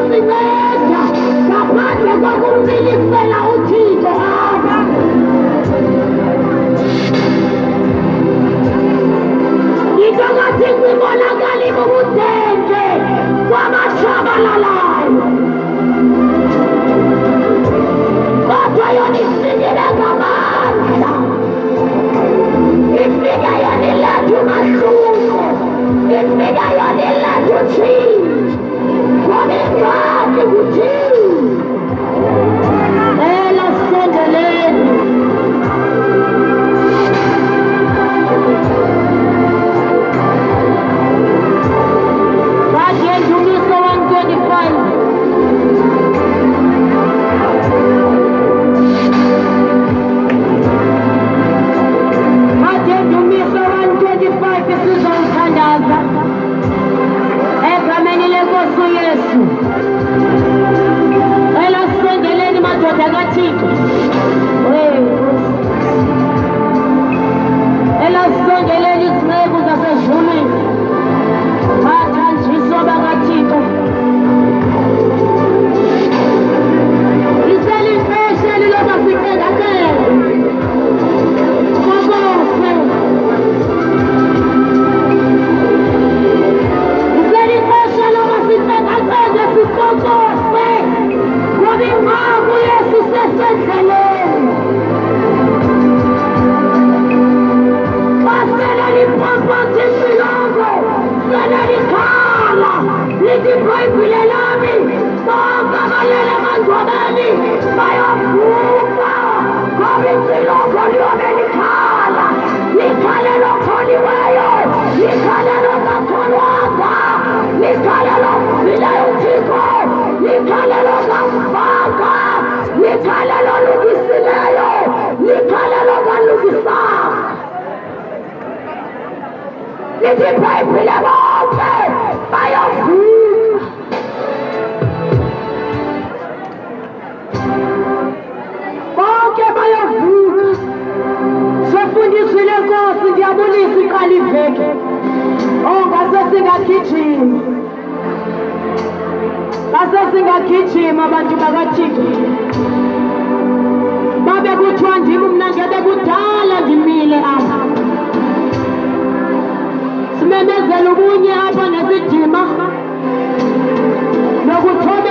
kusinceda ngaphandle kokumcilisela uThixo apha. Into kaThixo ibonakala ibubudenge kwabatshabalalayo, kodwa yona ifikile ngamandla, ifika yona iletha umahluko, ifika yona iletha utshintsho, ngoba ingxaki nguThixo. Cela sisendeleni. Bathi Ndumiso 125. Bathi Ndumiso 125 sizomthandaza egameni lenkosi uYesu. Cela sisendeleni madoda kaThixo. Cela sisendeleni izinceku zasezulwini, bathanjiswa bakaThixo. Liselifeshe liloba siqedakele kokose. Liselifeshe loba siqedakele sikokose, ngoba inqaku Yesu sesendleleni. Basele lipropose isilongo, sele likhala lithi iBhayibhile lami bonke abalele emangcwabeni bayovuka, ngoba isilongo liyobe likhala. Likhale lokholiweyo, likhale longakholwanga, likhale lokufileyo uThixo, likhale longamfanga, likhale lolungisileyo, likhale longalungisanga. Lithi iBhayibhile bonke bayovuka. Bonke bayovuka. Sefundisile Nkosi, ndiyabulisa iqala iveki. Ngase singagijima. Ngase singagijima abantu bakaThixo. Babe kuthiwa ndim mna ngebe kudala ndimile apha. Simemezela ubunye apha nesidima nokuthoba